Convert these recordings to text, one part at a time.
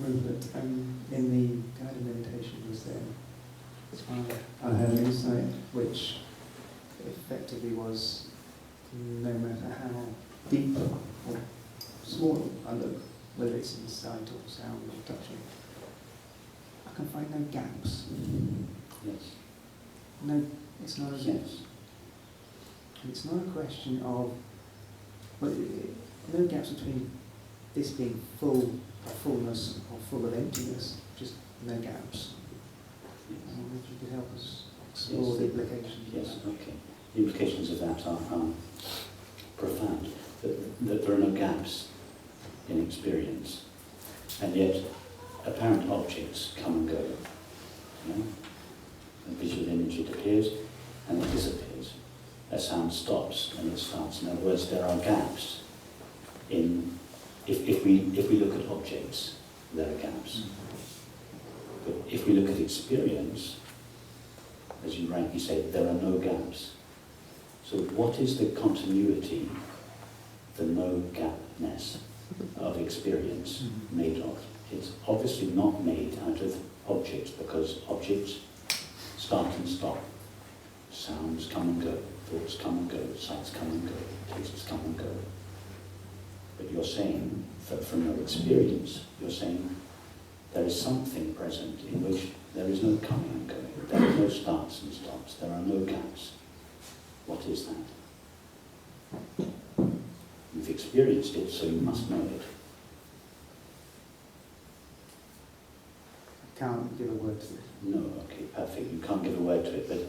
Rupert, in the guided meditation was there, I had an insight which effectively was, no matter how deep or small I look, whether it's in sight or sound or touching, I can find no gaps. Yes. No, it's not a gap. Yes. It's not a question of, well, no gaps between this being full of fullness or full of emptiness, just no gaps. I wonder if you could help us explore the implications. Yes, okay. The implications of that are profound. That there are no gaps in experience, and yet apparent objects come and go. You know? A visual image, it appears and it disappears. A sound stops and it starts. In other words, there are gaps in. If we look at objects, there are gaps. But if we look at experience, as you rightly say, there are no gaps. So what is the continuity, the no-gapness of experience made of? It's obviously not made out of objects, because objects start and stop. Sounds come and go, thoughts come and go, sights come and go, tastes come and go. But you're saying, from your experience, you're saying there is something present in which there is no coming and going, there are no starts and stops, there are no gaps. What is that? You've experienced it, so you must know it. I can't give a word to it. No, okay, perfect. You can't give a word to it, but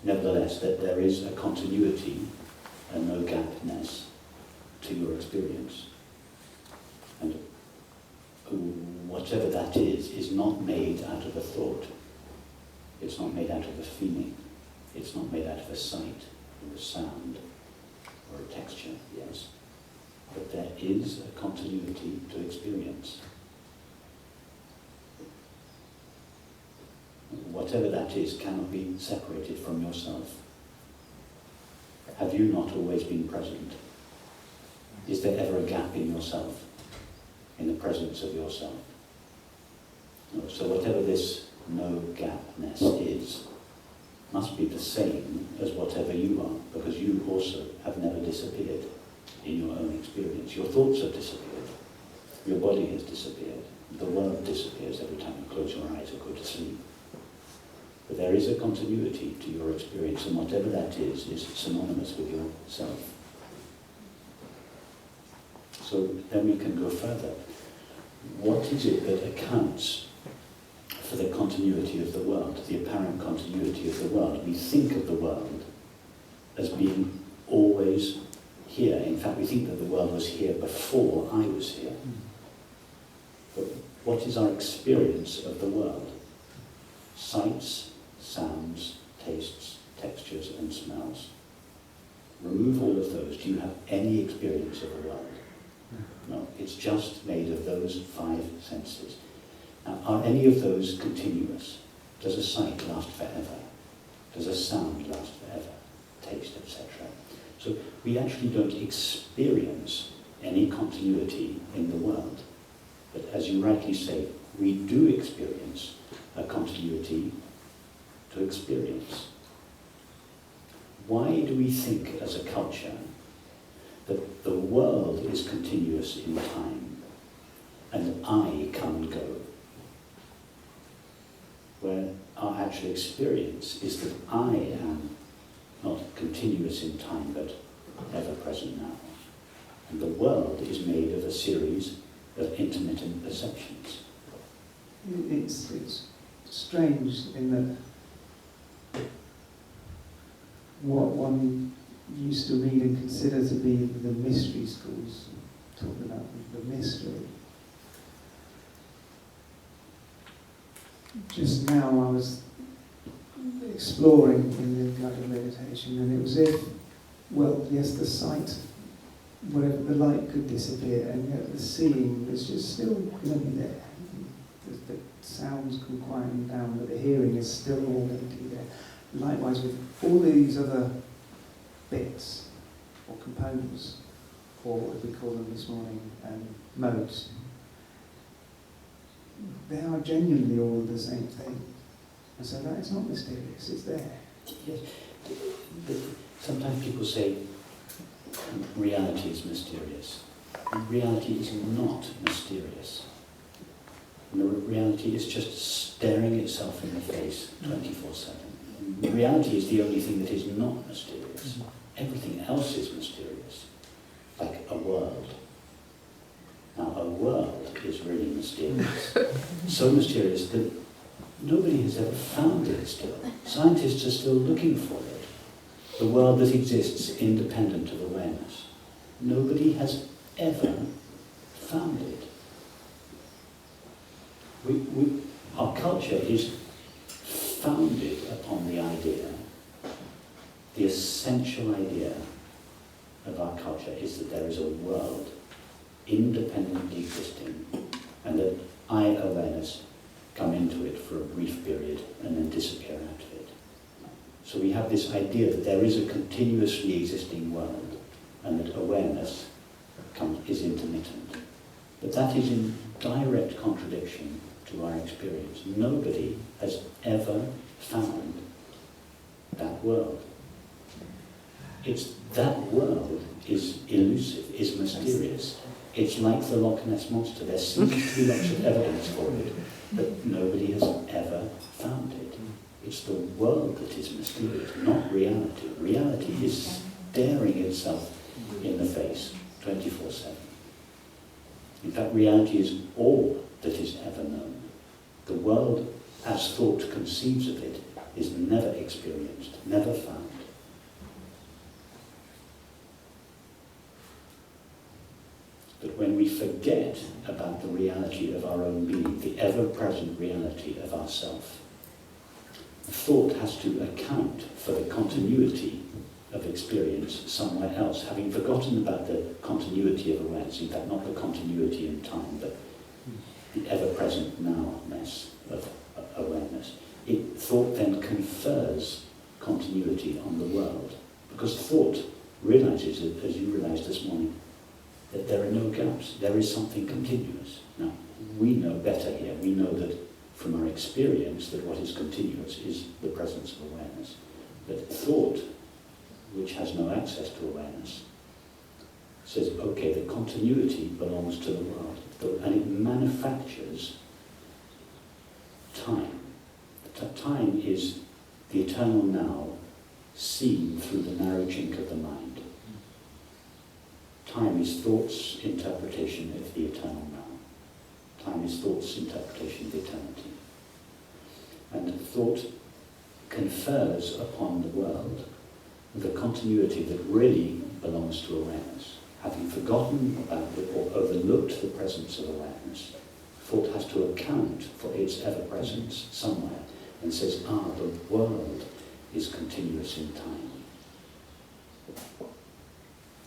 nevertheless, that there is a continuity, a no-gapness to your experience. And whatever that is not made out of a thought. It's not made out of a feeling. It's not made out of a sight, or a sound, or a texture, yes. But there is a continuity to experience. Whatever that is cannot be separated from yourself. Have you not always been present? Is there ever a gap in yourself, in the presence of yourself? No. So whatever this no-gapness is, must be the same as whatever you are, because you also have never disappeared in your own experience. Your thoughts have disappeared. Your body has disappeared. The world disappears every time you close your eyes or go to sleep. But there is a continuity to your experience, and whatever that is synonymous with yourself. So then we can go further. What is it that accounts for the continuity of the world, the apparent continuity of the world? We think of the world as being always here. In fact, we think that the world was here before I was here. But what is our experience of the world? Sights, sounds, tastes, textures, and smells. Remove all of those. Do you have any experience of the world? No, it's just made of those 5 senses. Now, are any of those continuous? Does a sight last forever? Does a sound last forever? Taste, etc. So we actually don't experience any continuity in the world. But as you rightly say, we do experience a continuity to experience. Why do we think as a culture that the world is continuous in time and I come and go, where our actual experience is that I am not continuous in time but ever present now, and the world is made of a series of intermittent perceptions? It's strange in that what one used to read and consider to be the mystery schools, talking about the mystery. Just now I was exploring in the guided meditation, and it was if, well, yes, the sight, whatever, the light could disappear, and yet the seeing was just still going to be there. The sounds can quieten down, but the hearing is still all going to be there. Likewise with all these other bits or components, or what we call them this morning, modes. they are genuinely all the same thing. And so that is not mysterious, it's there. Yes. Sometimes people say reality is mysterious. Reality is not mysterious. Reality is just staring itself in the face 24/7. Reality is the only thing that is not mysterious. Everything else is mysterious, like a world. Now, a world is really mysterious. So mysterious that nobody has ever found it still. Scientists are still looking for it. The world that exists independent of awareness. Nobody has ever found it. Our culture is founded upon the idea, the essential idea of our culture is that there is a world independently existing and that I-awareness come into it for a brief period and then disappear out of it. So we have this idea that there is a continuously existing world and that awareness is intermittent. But that is in direct contradiction to our experience. Nobody has ever found that world. That world is elusive, is mysterious. It's like the Loch Ness Monster. There seems to be lots of evidence for it, but nobody has ever found it. It's the world that is mysterious, not reality. Reality is staring itself in the face 24/7. In fact, reality is all that is ever known. The world, as thought conceives of it, is never experienced, never found. But when we forget about the reality of our own being, the ever-present reality of ourself, thought has to account for the continuity of experience somewhere else, having forgotten about the continuity of awareness, in fact not the continuity in time, but the ever-present now-ness of awareness. Thought then confers continuity on the world, because thought realizes, as you realized this morning, that there are no gaps, there is something continuous. Now, we know better here, we know that from our experience that what is continuous is the presence of awareness. But thought, which has no access to awareness, says, okay, the continuity belongs to the world, and it manufactures time. Time is the eternal now seen through the narrow chink of the mind. Time is thought's interpretation of the eternal now. Time is thought's interpretation of eternity. And thought confers upon the world the continuity that really belongs to awareness. Having forgotten about it or overlooked the presence of awareness, thought has to account for its ever-presence somewhere and says, the world is continuous in time.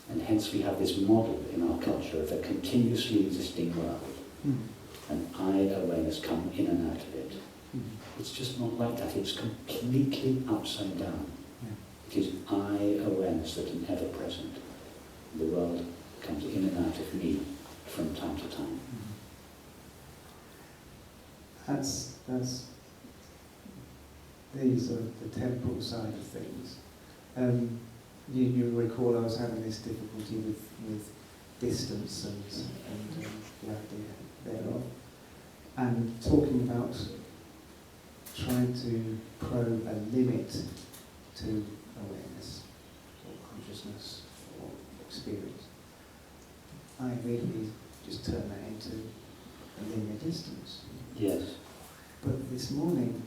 And hence we have this model in our culture of a continuously existing world. And I-awareness come in and out of it. It's just not like that. It's completely upside down. It is I-awareness that is ever-present. The world comes in and out of me from time to time. These are the temporal side of things. You recall I was having this difficulty with distance and the idea thereof, and talking about trying to probe a limit to awareness or consciousness or experience. I immediately just turn that into a linear distance. Yes. But this morning,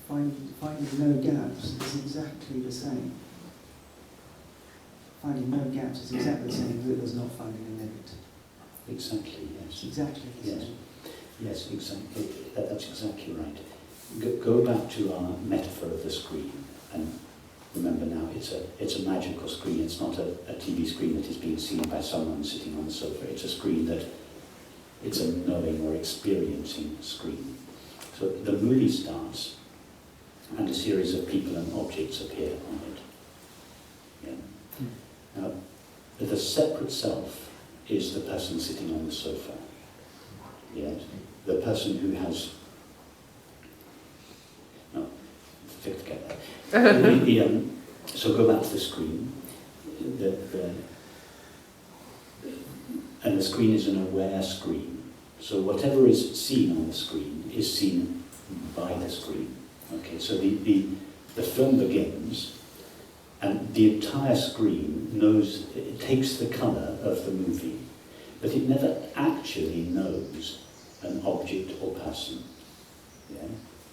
finding no gaps is exactly the same. Finding no gaps is exactly the same as it was not finding a limit. Exactly, yes. It's exactly the same. Yes, exactly. That's exactly right. Go back to our metaphor of the screen, and remember now, it's a magical screen. It's not a TV screen that is being seen by someone sitting on the sofa. It's a screen that it's a knowing or experiencing screen. So the movie starts, and a series of people and objects appear on it. Yeah. Now, the separate self is the person sitting on the sofa. Yes. the person who has... No, forget that. So go back to the screen. And the screen is an aware screen. So whatever is seen on the screen is seen by the screen. Okay, so the film begins, and the entire screen knows, it takes the colour of the movie, but it never actually knows an object or person. Yeah?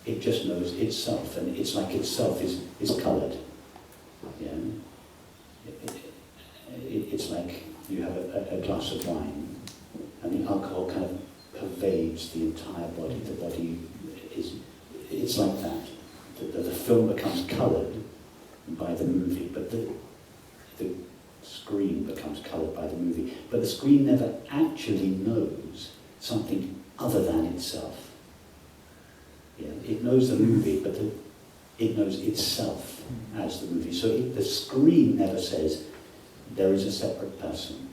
It just knows itself, and it's like itself is coloured. Yeah? It's like you have a glass of wine, and the alcohol kind of pervades the entire body. The body it's like that. The film becomes coloured by the movie, but the screen becomes coloured by the movie. But the screen never actually knows something other than itself. Yeah, it knows the movie, but it knows itself as the movie. So the screen never says, there is a separate person,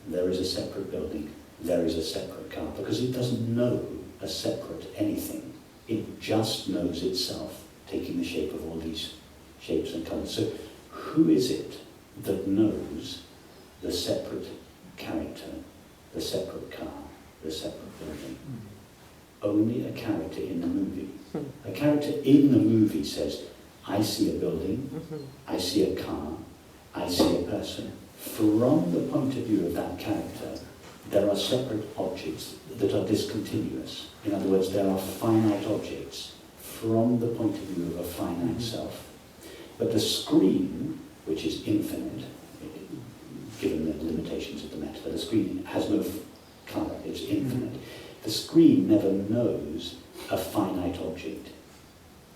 there is a separate building, there is a separate car, because it doesn't know a separate anything. It just knows itself, taking the shape of all these shapes and colours. So who is it that knows the separate character, the separate car, the separate building? Only a character in the movie. A character in the movie says, I see a building, I see a car, I see a person. From the point of view of that character, there are separate objects that are discontinuous. In other words, there are finite objects from the point of view of a finite self. But the screen, which is infinite, given the limitations of the metaphor, the screen has no colour, it's infinite. The screen never knows a finite object.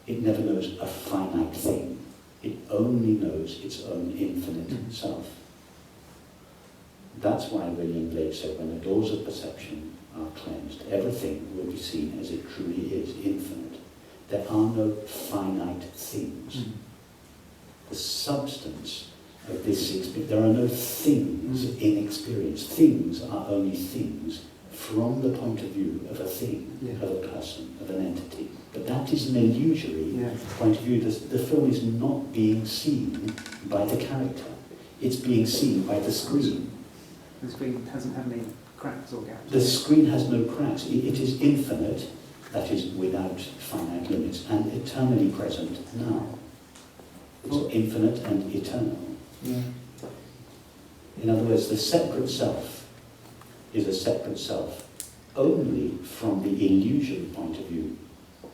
It never knows a finite thing. It only knows its own infinite self. That's why William Blake said, when the doors of perception are cleansed, everything will be seen as it truly is, infinite. There are no finite things. The substance of this experience, there are no things in experience. Things are only things from the point of view of a thing, of a person, of an entity. But that is an illusory point of view. The film is not being seen by the character. It's being seen by the screen. The screen hasn't had any cracks or gaps. The screen has no cracks. It is infinite, that is without finite limits, and eternally present now. It's infinite and eternal. In other words, the separate self is a separate self only from the illusory point of view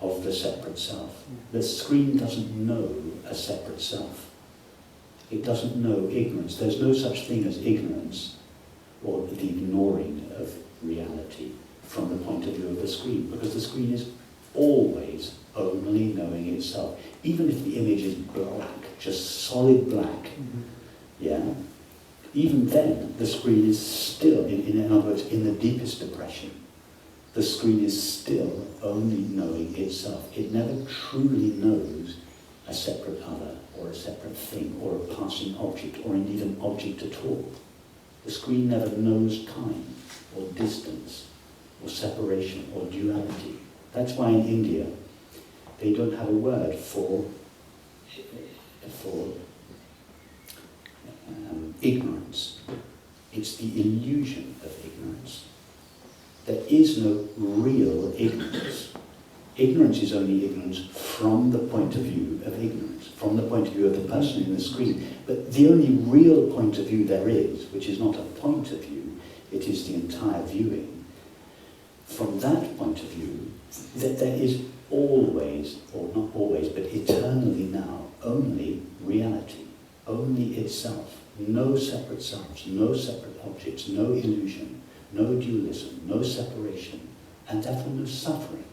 of the separate self. The screen doesn't know a separate self. It doesn't know ignorance. There's no such thing as ignorance or the ignoring of reality from the point of view of the screen, because the screen is always only knowing itself. Even if the image is black, just solid black, even then the screen is still, in other words, in the deepest depression, the screen is still only knowing itself. It never truly knows a separate other, or a separate thing, or a passing object, or indeed an object at all. The screen never knows time, or distance, or separation, or duality. That's why in India they don't have a word for ignorance. It's the illusion of ignorance. There is no real ignorance. Ignorance is only ignorance from the point of view of ignorance, from the point of view of the person in the screen. But the only real point of view there is, which is not a point of view, it is the entire viewing. From that point of view, that there is always, or not always, but eternally now, only reality, only itself. No separate selves, no separate objects, no illusion, no dualism, no separation, and therefore no suffering.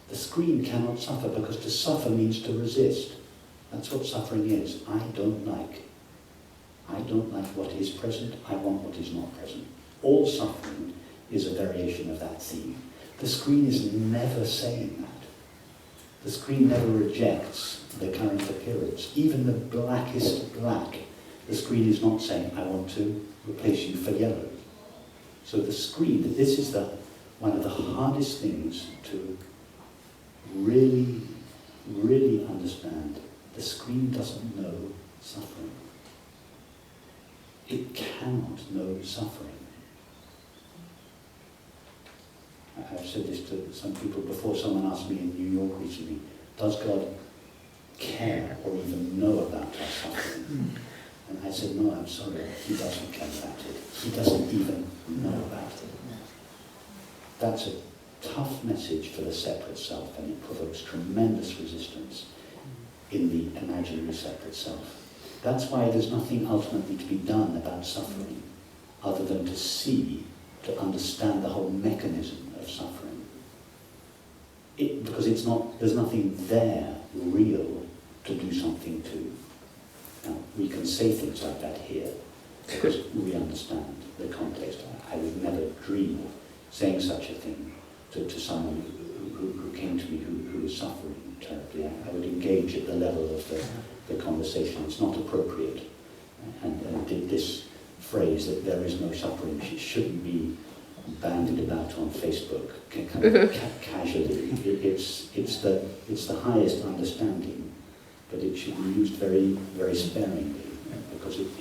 The screen cannot suffer, because to suffer means to resist. That's what suffering is. I don't like what is present, I want what is not present. All suffering is a variation of that theme. The screen is never saying that. The screen never rejects the current appearance. Even the blackest black, the screen is not saying, I want to replace you for yellow. So the screen, this is the one of the hardest things to really, really understand. The screen doesn't know suffering. It cannot know suffering. I've said this to some people before. Someone asked me in New York recently, does God care or even know about our suffering? And I said, no, I'm sorry, he doesn't care about it. He doesn't even know about it. That's a tough message for the separate self, and it provokes tremendous resistance in the imaginary separate self. That's why there's nothing ultimately to be done about suffering other than to see, to understand the whole mechanism of suffering. Because there's nothing there real to do something to. Now, we can say things like that here because we understand the context. I would never dream of saying such a thing to someone who came to me who was suffering terribly. I would engage at the level of the conversation. It's not appropriate. And this phrase that there is no suffering shouldn't be bandied about on Facebook kind of casually. It's the highest understanding, but it should be used very, very sparingly, because it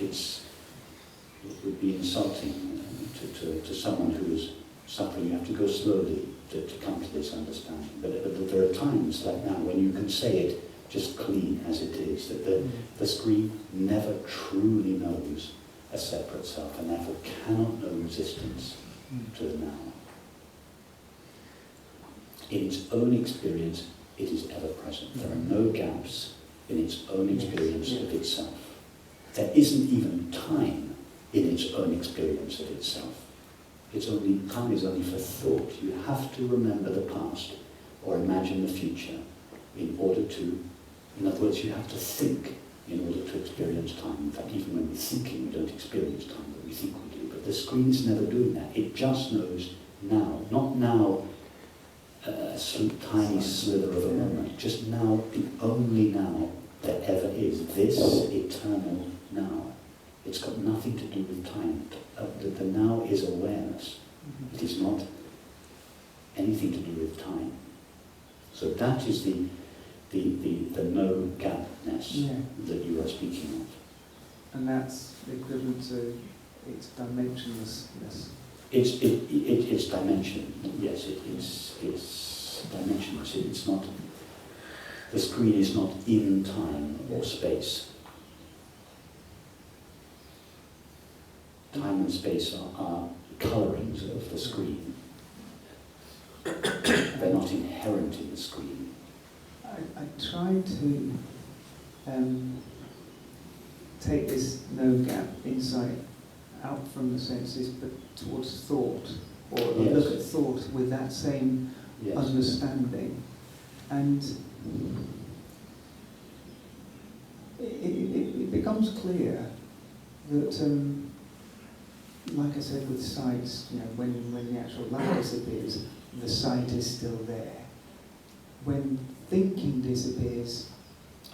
would be insulting to someone who is suffering. You have to go slowly to come to this understanding. But there are times like now when you can say it just clean as it is, that the screen never truly knows a separate self, and therefore cannot know resistance to the now. In its own experience, it is ever present. There are no gaps in its own experience of itself. There isn't even time in its own experience of itself. Time is only for thought. You have to remember the past or imagine the future in order to, in other words, you have to think in order to experience time. In fact, even when we're thinking, we don't experience time, but we think we do. But the screen's never doing that. It just knows now. Not now, a tiny slither of a moment. Just now, the only now there ever is. This eternal now. It's got nothing to do with time. The now is awareness. It is not anything to do with time. So that is the no gapness that you are speaking of. And that's equivalent to its dimensionlessness. It's dimension. Yes, it's dimensionless. It's not. The screen is not in time or space. Time and space are colorings of the screen. They're not inherent in the screen. I tried to take this no-gap insight out from the senses, but towards thought, or look at thought with that same understanding. And it becomes clear that, like I said with sights, when the actual light disappears, the sight is still there. When thinking disappears,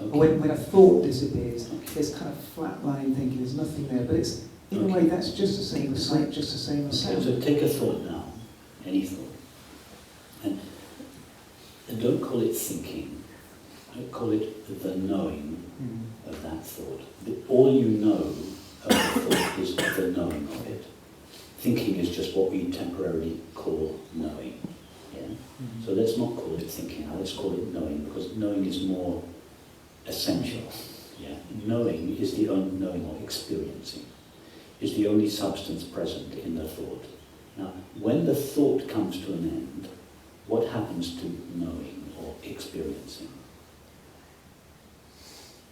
or when a thought disappears, there's kind of flatline thinking, there's nothing there. But it's, in a way, that's just the same as sight, just the same as sound. So take a thought now, any thought, and don't call it thinking, don't call it the knowing of that thought. All you know of the thought is the knowing of it. Thinking is just what we temporarily call knowing. Yeah? So let's not call it thinking now, let's call it knowing, because knowing is more essential. Yeah? Knowing is the only knowing or experiencing, is the only substance present in the thought. Now, when the thought comes to an end, what happens to knowing or experiencing?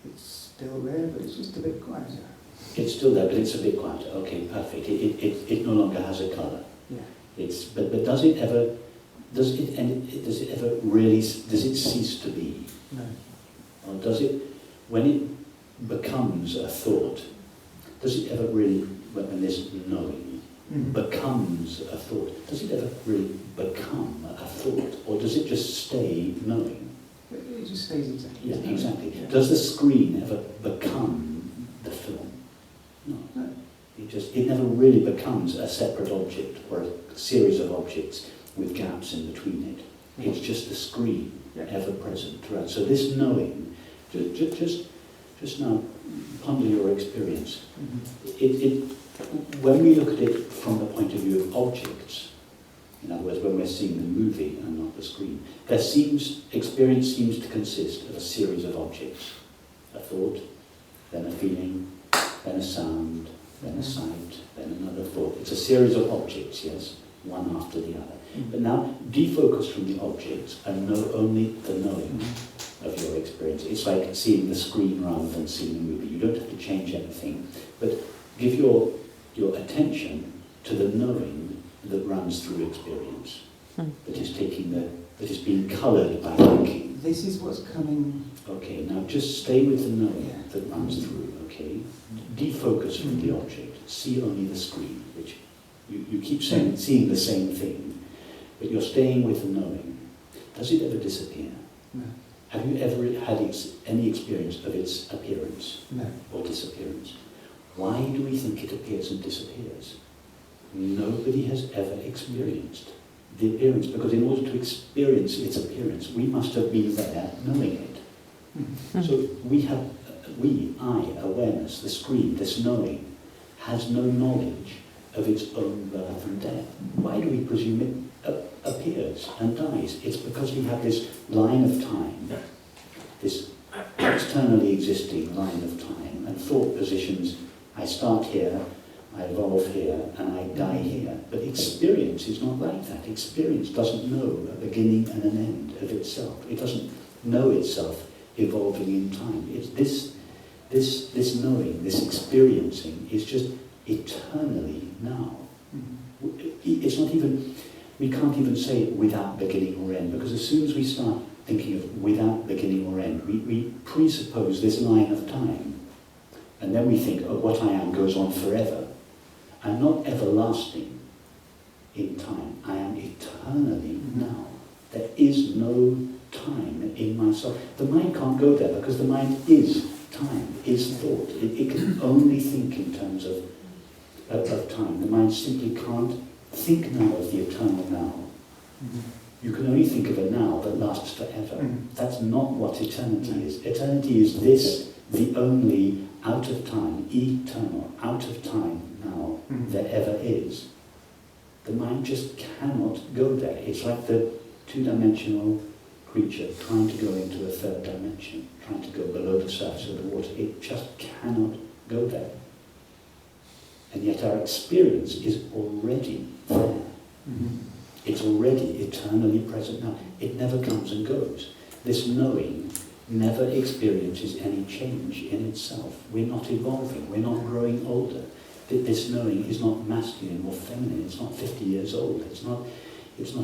It's still there, but it's just a bit quieter. It's still there, but it's a bit quieter. Okay, perfect. It no longer has a colour. Yeah. But does it ever really cease to be? No. Or does it, when it becomes a thought, does it ever really, when this knowing becomes a thought, does it ever really become a thought, or does it just stay knowing? It just stays exactly. Yeah, exactly. Yeah. Does the screen ever become the film? No. It never really becomes a separate object or a series of objects with gaps in between it. It's just the screen, Yeah. ever present throughout. So this knowing, just now, ponder your experience. When we look at it from the point of view of objects, in other words, when we're seeing the movie and not the screen, experience seems to consist of a series of objects. A thought, then a feeling, then a sound, then a sight, then another thought. It's a series of objects, yes, one after the other. But now, defocus from the objects and know only the knowing of your experience. It's like seeing the screen rather than seeing the movie. You don't have to change anything, but give your attention to the knowing that runs through experience, that is being coloured by thinking. This is what's coming. Okay, now just stay with the knowing that runs through, okay? Defocus from the object, see only the screen, which you keep saying, seeing the same thing, but you're staying with the knowing. Does it ever disappear? No. Have you ever had any experience of its appearance No. or disappearance? Why do we think it appears and disappears? Nobody has ever experienced the appearance, because in order to experience its appearance, we must have been there knowing it. So awareness, the screen, this knowing, has no knowledge of its own birth and death. Why do we presume it appears and dies? It's because we have this line of time, this externally existing line of time, and thought positions. I start here, I evolve here, and I die here. But experience is not like that. Experience doesn't know a beginning and an end of itself. It doesn't know itself evolving in time. It's this knowing, this experiencing is just eternally now. It's not even, we can't even say without beginning or end, because as soon as we start thinking of without beginning or end, we presuppose this line of time. And then we think, oh, what I am goes on forever. I'm not everlasting in time. I am eternally now. There is no time in myself. The mind can't go there because the mind is time, is thought. It can only think in terms of time. The mind simply can't think now of the eternal now. You can only think of a now that lasts forever. That's not what eternity is. Eternity is this, the only out of time, eternal, out of time now there ever is. The mind just cannot go there. It's like the two-dimensional creature trying to go into a third dimension, trying to go below the surface of the water. It just cannot go there. And yet our experience is already there. It's already eternally present now. It never comes and goes. This knowing never experiences any change in itself. We're not evolving. We're not growing older. This knowing is not masculine or feminine. It's not 50 years old. It's not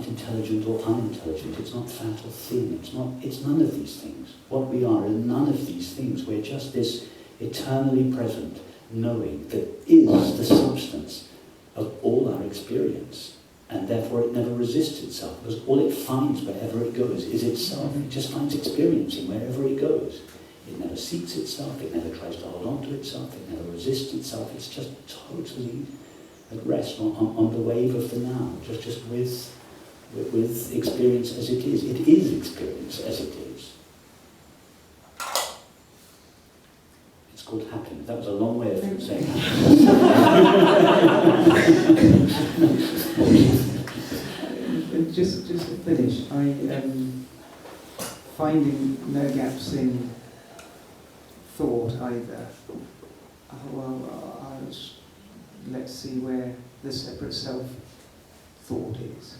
intelligent or unintelligent. It's not fat or thin. It's none of these things. What we are none of these things. We're just this eternally present knowing that is the substance of all our experience. And therefore it never resists itself, because all it finds wherever it goes is itself. It just finds experiencing wherever it goes. It never seeks itself, it never tries to hold on to itself, it never resists itself. It's just totally at rest on the wave of the now, just with experience as it is. It is experience as it is. It's called happiness. That was a long way of saying And just to finish, finding no gaps in thought either. Let's see where the separate self thought is.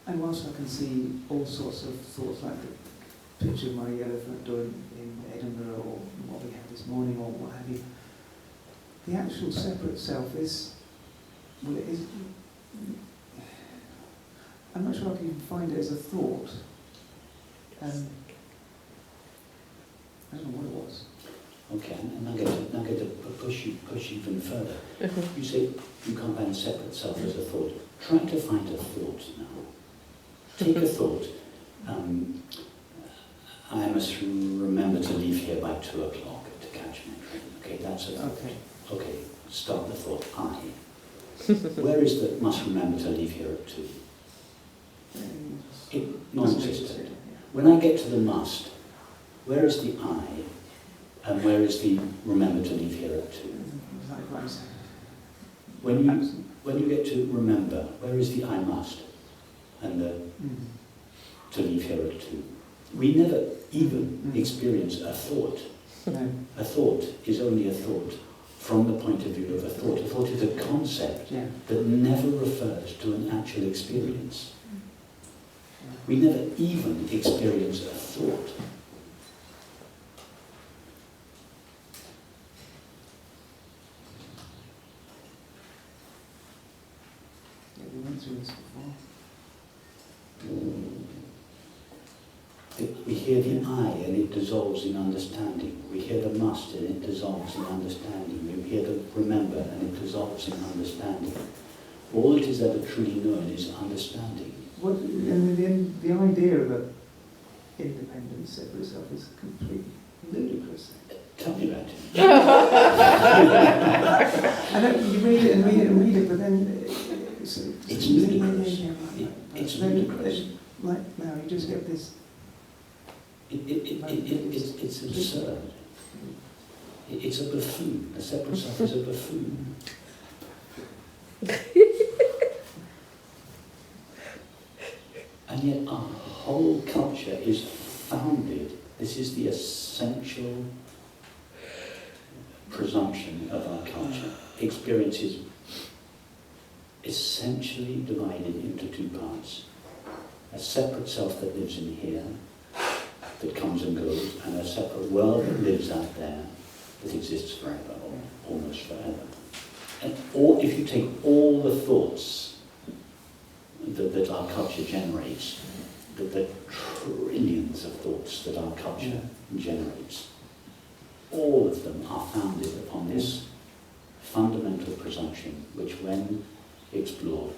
And whilst I can see all sorts of thoughts, like the picture of my elephant door in Edinburgh, or what we had this morning, or what have you, the actual separate self is, well, it is. I'm not sure I can even find it as a thought. I don't know what it was. Okay, and I'm going to push even further. You say you can't find a separate self as a thought. Try to find a thought now. Take a thought. I must remember to leave here by 2 o'clock to catch my train. Okay, that's a thought. Okay. Okay, start the thought. I. Where is the must remember to leave here at 2? Non-existent. When I get to the must, where is the I, and where is the remember to leave here at 2? When you get to remember, where is the I must, and the to leave here at 2? We never even experience a thought. No. A thought is only a thought from the point of view of a thought. A thought is a concept that never refers to an actual experience. We never even experience a thought. Yeah, we went through this before. We hear the I and it dissolves in understanding. We hear the must and it dissolves in understanding. We hear the remember and it dissolves in understanding. All that is ever truly known is understanding. What, and the idea of an independent, separate self is completely ludicrous. Tell me about it. I know you read it and read it and read it, but then It's ludicrous. It's then, ludicrous. Like now, you just get this. It's absurd. It's a buffoon. A separate self is a buffoon. And yet our whole culture is founded, this is the essential presumption of our culture. Experience is essentially divided into 2 parts. A separate self that lives in here, that comes and goes, and a separate world that lives out there, that exists forever, or almost forever. And if you take all the thoughts that our culture generates, the trillions of thoughts that our culture generates, all of them are founded upon this fundamental presumption, which when explored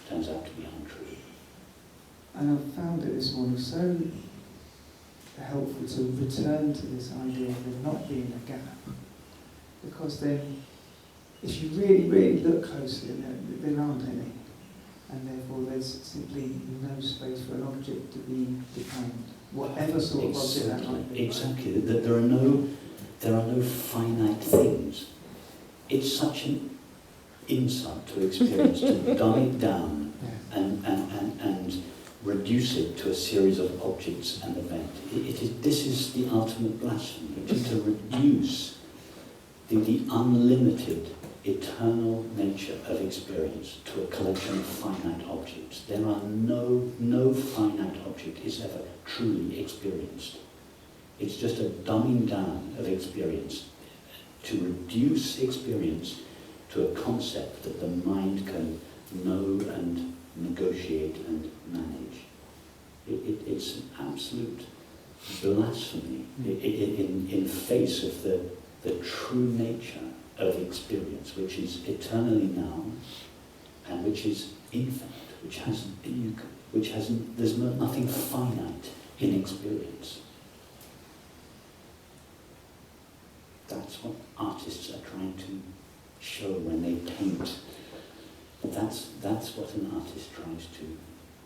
turns out to be untrue. And I found it this morning so helpful to return to this idea of there not being a gap, because then if you really, really look closely, there aren't any. And therefore there's simply no space for an object to be defined, whatever sort of object that might be. Exactly, that there are no finite things. It's such an insult to experience to dumb it down and reduce it to a series of objects and events. This is the ultimate blasphemy, which is to reduce the unlimited eternal nature of experience to a collection of finite objects. There are no finite object is ever truly experienced. It's just a dumbing down of experience to reduce experience to a concept that the mind can know and negotiate and manage. It's an absolute blasphemy in face of the true nature of experience, which is eternally now, and which is infinite, there's nothing finite in experience. That's what artists are trying to show when they paint. That's what an artist tries to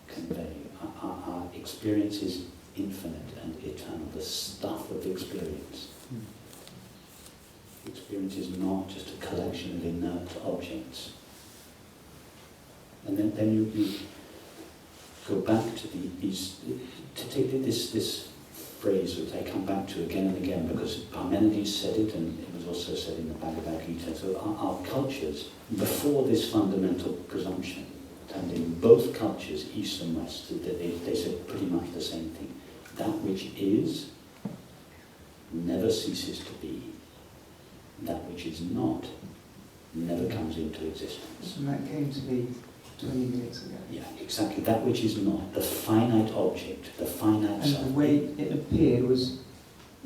convey. Our experience is infinite and eternal, the stuff of experience. Experience is not just a collection of inert objects. And then you go back to to take this phrase which I come back to again and again, because Parmenides said it, and it was also said in the Bhagavad Gita. So our cultures, before this fundamental presumption, and in both cultures, East and West, they said pretty much the same thing. That which is never ceases to be. That which is not never comes into existence. And that came to me 20 minutes ago. Yeah, exactly. That which is not, the finite object, the finite self. And the way it appeared was,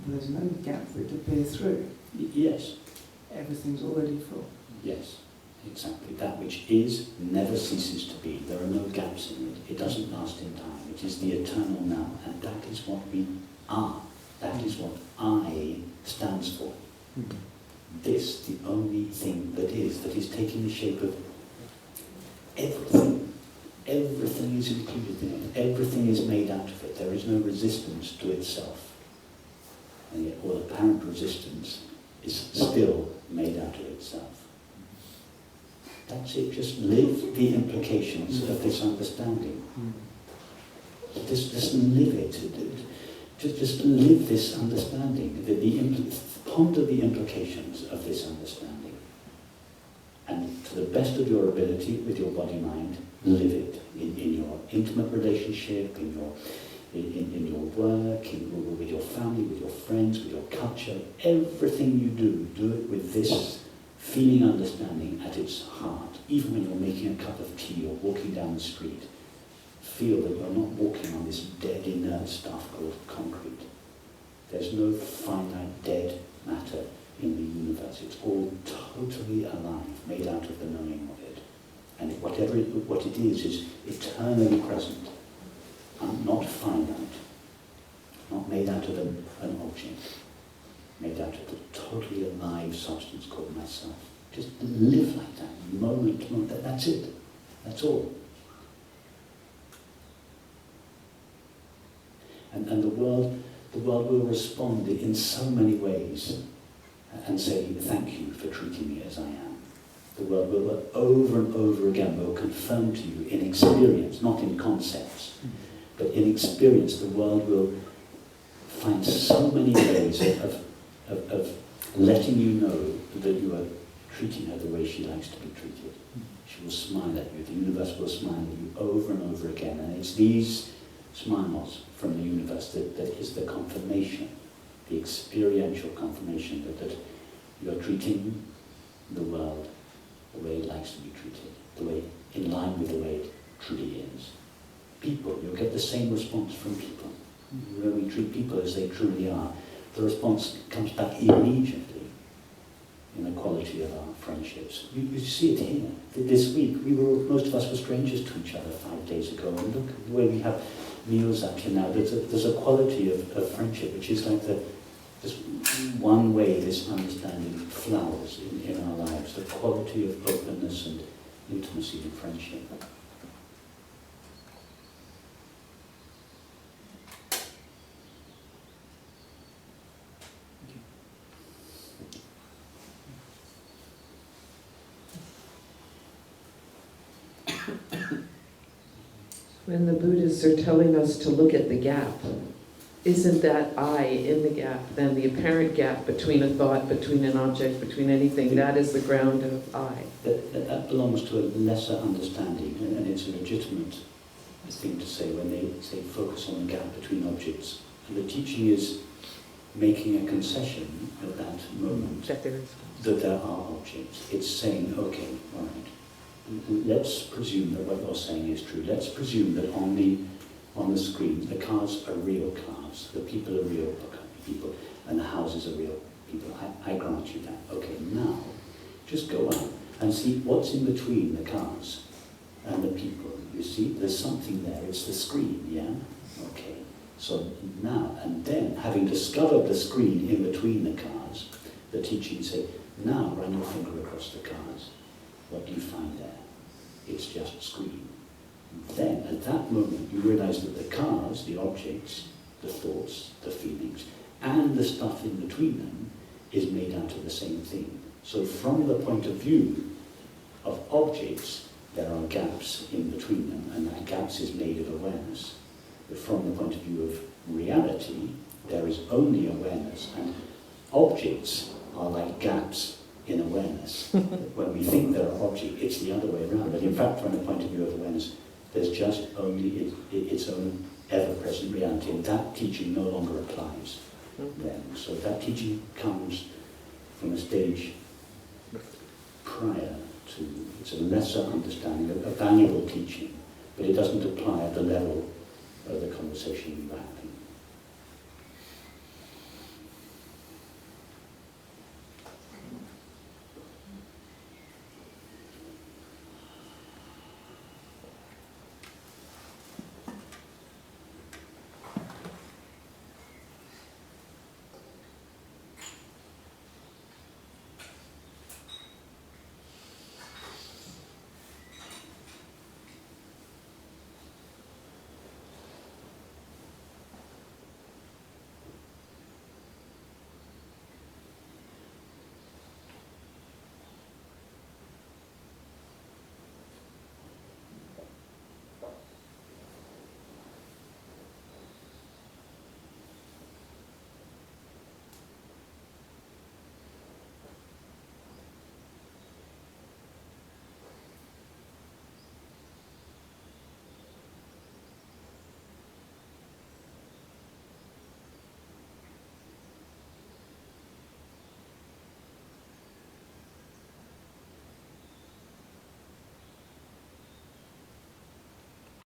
there's no gap for it to appear through. Yes. Everything's already full. Yes, exactly. That which is never ceases to be. There are no gaps in it. It doesn't last in time. It is the eternal now. And that is what we are. That is what I stands for. This, the only thing that is taking the shape of everything. Everything is included in it. Everything is made out of it. There is no resistance to itself. And yet all apparent resistance is still made out of itself. That's it. Just live the implications of this understanding. Just live it. Just live this understanding. Ponder the implications of this understanding. And to the best of your ability, with your body-mind, live it in your intimate relationship, in your work, with your family, with your friends, with your culture. Everything you do it with this feeling understanding at its heart. Even when you're making a cup of tea or walking down the street, feel that you're not walking on this dead, inert stuff called concrete. There's no finite, dead matter in the universe. It's all totally alive, made out of the knowing of it. And what it is eternally present, not finite, not made out of an object, made out of the totally alive substance called myself. Just live like that, moment to moment. That's it. That's all. And the world will respond in so many ways and say, thank you for treating me as I am. The world will over and over again will confirm to you in experience, not in concepts, but in experience the world will find so many ways of letting you know that you are treating her the way she likes to be treated. She will smile at you, the universe will smile at you over and over again, and it's these smiles from the universe that is the confirmation, the experiential confirmation that you're treating the world the way it likes to be treated, the way in line with the way it truly is. People, you'll get the same response from people. When we treat people as they truly are, the response comes back immediately in the quality of our friendships. You see it here. This week, most of us were strangers to each other 5 days ago, and look at the way we have meals up here now. There's a quality of friendship, which is like just one way this understanding flowers in our lives, the quality of openness and intimacy in friendship. When the Buddhists are telling us to look at the gap, isn't that I in the gap, then the apparent gap between a thought, between an object, between anything, that is the ground of I? That belongs to a lesser understanding, and it's a legitimate thing to say when they say focus on the gap between objects. And the teaching is making a concession at that moment that there are objects. It's saying, okay, all right, let's presume that what you're saying is true. Let's presume that on the screen, the cars are real cars, the people are real people, and the houses are real people. I grant you that. Okay, now, just go out and see what's in between the cars and the people. You see, there's something there. It's the screen, yeah? Okay. So now, and then, having discovered the screen in between the cars, the teaching said, now run your finger across the cars. What do you find there? It's just a screen. Then, at that moment, you realize that the cars, the objects, the thoughts, the feelings, and the stuff in between them is made out of the same thing. So from the point of view of objects, there are gaps in between them, and that gaps is made of awareness. But from the point of view of reality, there is only awareness, and objects are like gaps in awareness. When we think there are objects, it's the other way around. But in fact, from the point of view of awareness, there's just only its own ever-present reality, and that teaching no longer applies then. So that teaching comes from a stage prior to, it's a lesser understanding, a valuable teaching, but it doesn't apply at the level of the conversation we were having.